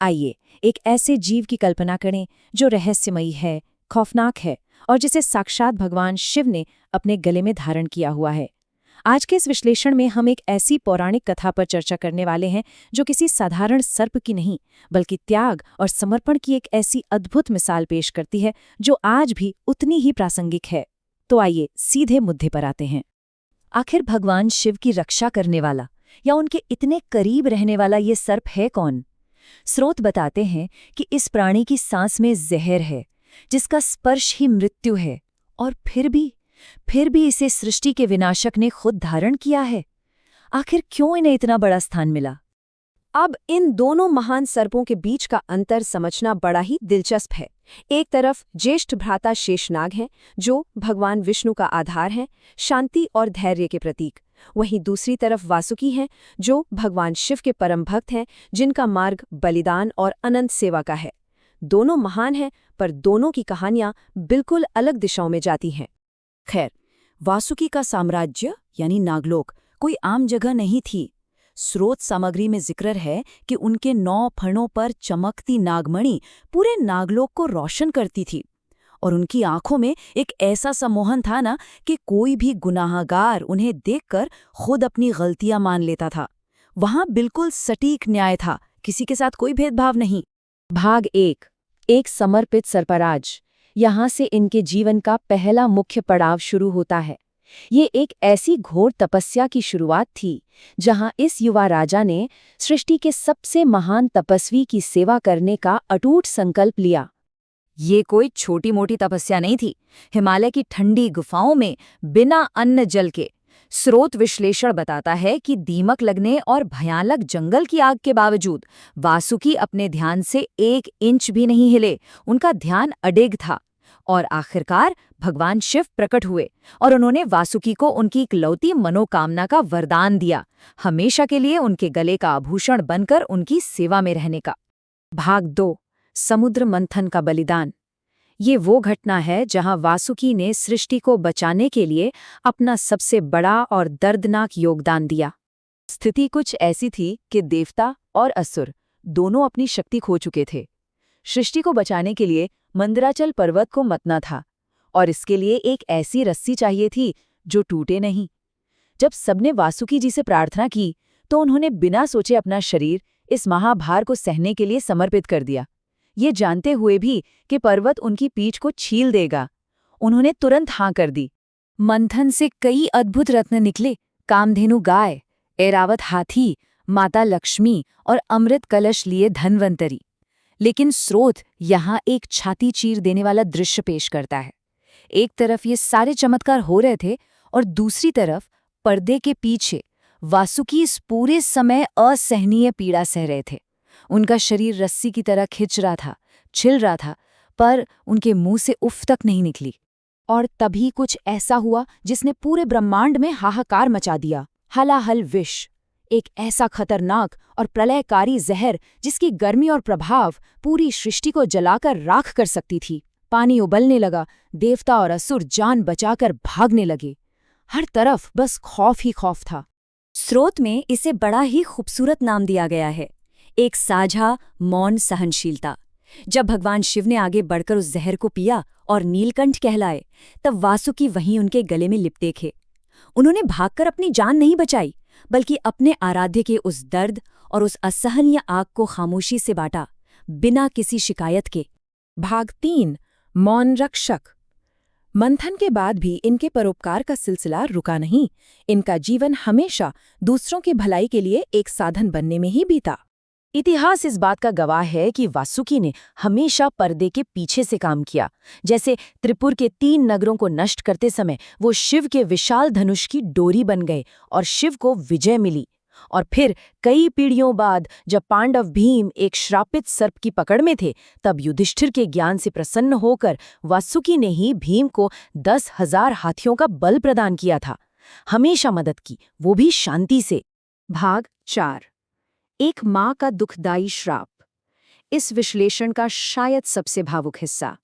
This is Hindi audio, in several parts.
आइए एक ऐसे जीव की कल्पना करें जो रहस्यमयी है, खौफनाक है और जिसे साक्षात भगवान शिव ने अपने गले में धारण किया हुआ है। आज के इस विश्लेषण में हम एक ऐसी पौराणिक कथा पर चर्चा करने वाले हैं जो किसी साधारण सर्प की नहीं, बल्कि त्याग और समर्पण की एक ऐसी अद्भुत मिसाल पेश करती है जो आज भी उतनी ही प्रासंगिक है। तो आइए सीधे मुद्दे पर आते हैं। आखिर भगवान शिव की रक्षा करने वाला या उनके इतने करीब रहने वाला ये सर्प है कौन? स्रोत बताते हैं कि इस प्राणी की सांस में जहर है, जिसका स्पर्श ही मृत्यु है, और फिर भी इसे सृष्टि के विनाशक ने खुद धारण किया है। आखिर क्यों इन्हें इतना बड़ा स्थान मिला? अब इन दोनों महान सर्पों के बीच का अंतर समझना बड़ा ही दिलचस्प है। एक तरफ ज्येष्ठ भ्राता शेषनाग हैं, जो भगवान विष्णु का आधार हैं, शांति और धैर्य के प्रतीक। वहीं दूसरी तरफ वासुकी हैं, जो भगवान शिव के परम भक्त हैं, जिनका मार्ग बलिदान और अनंत सेवा का है। दोनों महान हैं, पर दोनों की कहानियां बिल्कुल अलग दिशाओं में जाती हैं। खैर, वासुकी का साम्राज्य यानी नागलोक कोई आम जगह नहीं थी। स्रोत सामग्री में जिक्र है कि उनके 9 फणों पर चमकती नागमणि पूरे नागलोक को रोशन करती थी, और उनकी आंखों में एक ऐसा सम्मोहन था ना कि कोई भी गुनाहगार उन्हें देखकर खुद अपनी गलतियां मान लेता था। वहां बिल्कुल सटीक न्याय था, किसी के साथ कोई भेदभाव नहीं। भाग 1, एक समर्पित सरपराज। यहाँ से इनके जीवन का पहला मुख्य पड़ाव शुरू होता है। ये एक ऐसी घोर तपस्या की शुरुआत थी जहां इस युवा राजा ने सृष्टि के सबसे महान तपस्वी की सेवा करने का अटूट संकल्प लिया। ये कोई छोटी मोटी तपस्या नहीं थी। हिमालय की ठंडी गुफाओं में बिना अन्न जल के। स्रोत विश्लेषण बताता है कि दीमक लगने और भयानक जंगल की आग के बावजूद वासुकी अपने ध्यान से 1 इंच भी नहीं हिले। उनका ध्यान अडिग था। और आखिरकार भगवान शिव प्रकट हुए और उन्होंने वासुकी को उनकी इकलौती मनोकामना का वरदान दिया, हमेशा के लिए उनके गले का आभूषण बनकर उनकी सेवा में रहने का। भाग 2, समुद्र मंथन का बलिदान। ये वो घटना है जहां वासुकी ने सृष्टि को बचाने के लिए अपना सबसे बड़ा और दर्दनाक योगदान दिया। स्थिति कुछ ऐसी थी कि देवता और असुर दोनों अपनी शक्ति खो चुके थे। सृष्टि को बचाने के लिए मंदराचल पर्वत को मतना था, और इसके लिए एक ऐसी रस्सी चाहिए थी जो टूटे नहीं। जब सबने वासुकी जी से प्रार्थना की तो उन्होंने बिना सोचे अपना शरीर इस महाभार को सहने के लिए समर्पित कर दिया, ये जानते हुए भी कि पर्वत उनकी पीठ को छील देगा। उन्होंने तुरंत हाँ कर दी। मंथन से कई अद्भुत रत्न निकले, कामधेनु गाय, ऐरावत हाथी, माता लक्ष्मी और अमृत कलश लिए धन्वंतरी। लेकिन स्रोत यहाँ एक छाती चीर देने वाला दृश्य पेश करता है। एक तरफ ये सारे चमत्कार हो रहे थे और दूसरी तरफ पर्दे के पीछे वासुकी इस पूरे समय असहनीय पीड़ा सह रहे थे। उनका शरीर रस्सी की तरह खिंच रहा था, छिल रहा था, पर उनके मुंह से उफ तक नहीं निकली। और तभी कुछ ऐसा हुआ जिसने पूरे ब्रह्मांड में हाहाकार मचा दिया। हलाहल विष, एक ऐसा खतरनाक और प्रलयकारी जहर जिसकी गर्मी और प्रभाव पूरी सृष्टि को जलाकर राख कर सकती थी। पानी उबलने लगा, देवता और असुर जान बचाकर भागने लगे। हर तरफ बस खौफ ही खौफ था। स्रोत में इसे बड़ा ही खूबसूरत नाम दिया गया है, एक साझा मौन सहनशीलता। जब भगवान शिव ने आगे बढ़कर उस जहर को पिया और नीलकंठ कहलाए, तब वासुकी वहीं उनके गले में लिपटे थे। उन्होंने भागकर अपनी जान नहीं बचाई, बल्कि अपने आराध्य के उस दर्द और उस असहनीय आग को खामोशी से बांटा, बिना किसी शिकायत के। भाग 3, मौन रक्षक। मंथन के बाद भी इनके परोपकार का सिलसिला रुका नहीं। इनका जीवन हमेशा दूसरों की भलाई के लिए एक साधन बनने में ही बीता। इतिहास इस बात का गवाह है कि वासुकी ने हमेशा पर्दे के पीछे से काम किया। जैसे त्रिपुर के 3 नगरों को नष्ट करते समय वो शिव के विशाल धनुष की डोरी बन गए और शिव को विजय मिली। और फिर कई पीढ़ियों बाद जब पांडव भीम एक श्रापित सर्प की पकड़ में थे, तब युधिष्ठिर के ज्ञान से प्रसन्न होकर वासुकी ने ही भीम को 10,000 हाथियों का बल प्रदान किया था। हमेशा मदद की, वो भी शांति से। भाग 4, एक माँ का दुखदायी श्राप। इस विश्लेषण का शायद सबसे भावुक हिस्सा।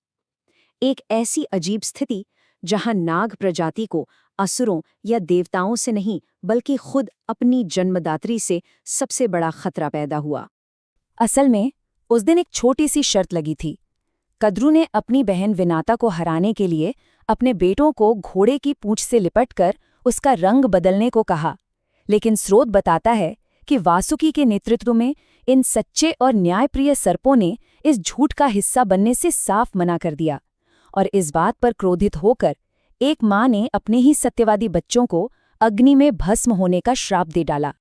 एक ऐसी अजीब स्थिति जहां नाग प्रजाति को असुरों या देवताओं से नहीं, बल्कि खुद अपनी जन्मदात्री से सबसे बड़ा खतरा पैदा हुआ। असल में उस दिन एक छोटी सी शर्त लगी थी। कद्रू ने अपनी बहन विनाता को हराने के लिए अपने बेटों को घोड़े की पूंछ से लिपटकर उसका रंग बदलने को कहा, लेकिन स्रोत बताता है कि वासुकी के नेतृत्व में इन सच्चे और न्यायप्रिय सर्पों ने इस झूठ का हिस्सा बनने से साफ मना कर दिया, और इस बात पर क्रोधित होकर एक माँ ने अपने ही सत्यवादी बच्चों को अग्नि में भस्म होने का श्राप दे डाला।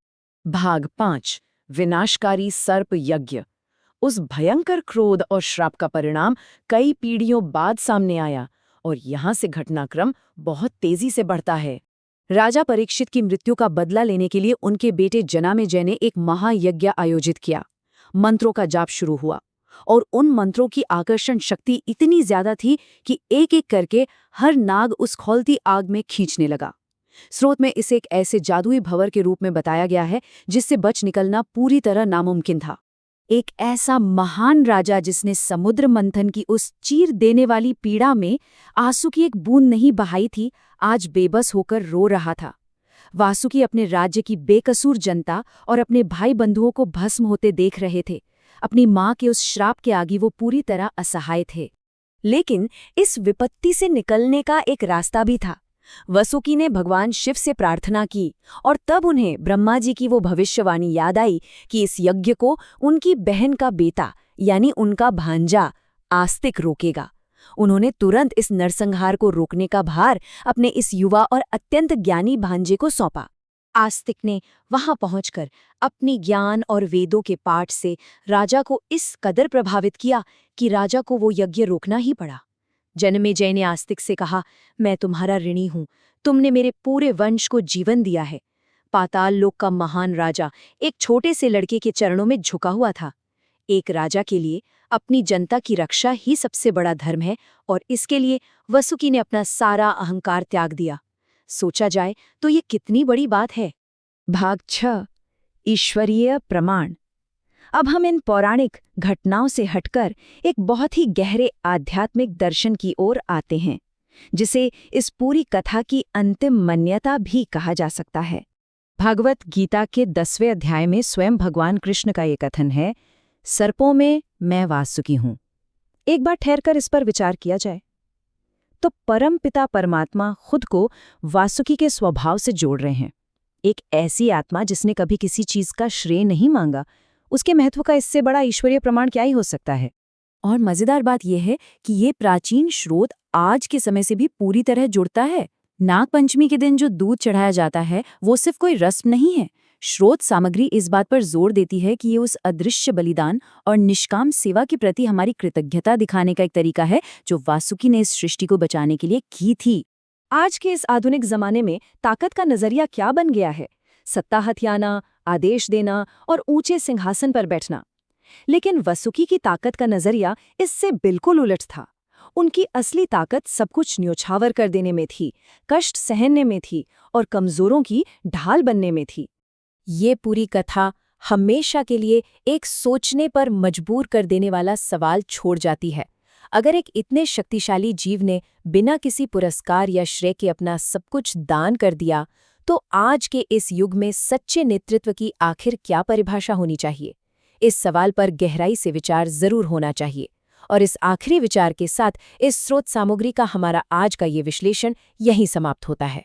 भाग 5 विनाशकारी सर्प यज्ञ। उस भयंकर क्रोध और श्राप का परिणाम कई पीढ़ियों बाद सामने आया, और यहाँ से घटनाक्रम बहुत तेजी से बढ़ता है। राजा परीक्षित की मृत्यु का बदला लेने के लिए उनके बेटे जनामेजय ने एक महायज्ञ आयोजित किया। मंत्रों का जाप शुरू हुआ, और उन मंत्रों की आकर्षण शक्ति इतनी ज्यादा थी कि एक एक करके हर नाग उस खौलती आग में खींचने लगा। स्रोत में इसे एक ऐसे जादुई भंवर के रूप में बताया गया है जिससे बच निकलना पूरी तरह नामुमकिन था। एक ऐसा महान राजा जिसने समुद्र मंथन की उस चीर देने वाली पीड़ा में आंसू की एक बूंद नहीं बहाई थी, आज बेबस होकर रो रहा था। वासुकी अपने राज्य की बेकसूर जनता और अपने भाई बंधुओं को भस्म होते देख रहे थे। अपनी माँ के उस श्राप के आगे वो पूरी तरह असहाय थे। लेकिन इस विपत्ति से निकलने का एक रास्ता भी था। वासुकी ने भगवान शिव से प्रार्थना की, और तब उन्हें ब्रह्मा जी की वो भविष्यवाणी याद आई कि इस यज्ञ को उनकी बहन का बेटा यानी उनका भांजा आस्तिक रोकेगा। उन्होंने तुरंत इस नरसंहार को रोकने का भार अपने इस युवा और अत्यंत ज्ञानी भांजे को सौंपा। आस्तिक ने वहां पहुंचकर अपनी ज्ञान और वेदों के पाठ से राजा को इस कदर प्रभावित किया कि राजा को वो यज्ञ रोकना ही पड़ा। जन्मेजय ने आस्तिक से कहा, मैं तुम्हारा ऋणी हूं, तुमने मेरे पूरे वंश को जीवन दिया है। पाताल लोक का महान राजा एक छोटे से लड़के के चरणों में झुका हुआ था। एक राजा के लिए अपनी जनता की रक्षा ही सबसे बड़ा धर्म है, और इसके लिए वासुकी ने अपना सारा अहंकार त्याग दिया। सोचा जाए तो ये कितनी बड़ी बात है। भाग 6 ईश्वरीय प्रमाण। अब हम इन पौराणिक घटनाओं से हटकर एक बहुत ही गहरे आध्यात्मिक दर्शन की ओर आते हैं, जिसे इस पूरी कथा की अंतिम मान्यता भी कहा जा सकता है। भागवत गीता के 10वें अध्याय में स्वयं भगवान कृष्ण का ये कथन है, सर्पों में मैं वासुकी हूं। एक बार ठहरकर इस पर विचार किया जाए तो परम पिता परमात्मा खुद को वासुकी के स्वभाव से जोड़ रहे हैं। एक ऐसी आत्मा जिसने कभी किसी चीज का श्रेय नहीं मांगा, उसके महत्व का इससे बड़ा ईश्वरीय प्रमाण क्या ही हो सकता है। और मजेदार बात यह है कि ये प्राचीन स्रोत आज के समय से भी पूरी तरह जुड़ता है। नाग पंचमी के दिन जो दूध चढ़ाया जाता है वो सिर्फ कोई रस्म नहीं है। स्रोत सामग्री इस बात पर जोर देती है कि ये उस अदृश्य बलिदान और निष्काम सेवा के प्रति हमारी कृतज्ञता दिखाने का एक तरीका है जो वासुकी ने इस सृष्टि को बचाने के लिए की थी। आज के इस आधुनिक जमाने में ताकत का नजरिया क्या बन गया है? सत्ता हथियाना, आदेश देना और ऊंचे सिंहासन पर बैठना। लेकिन वासुकी की ताकत का नजरिया इससे बिल्कुल उलट था। उनकी असली ताकत सब कुछ न्योछावर कर देने में थी, कष्ट सहने में थी और कमजोरों की ढाल बनने में थी। ये पूरी कथा हमेशा के लिए एक सोचने पर मजबूर कर देने वाला सवाल छोड़ जाती है। अगर एक इतने शक्तिशाली जीव ने बिना किसी पुरस्कार या श्रेय के अपना सब कुछ दान कर दिया, तो आज के इस युग में सच्चे नेतृत्व की आखिर क्या परिभाषा होनी चाहिए? इस सवाल पर गहराई से विचार जरूर होना चाहिए। और इस आखिरी विचार के साथ इस स्रोत सामग्री का हमारा आज का ये विश्लेषण यहीं समाप्त होता है।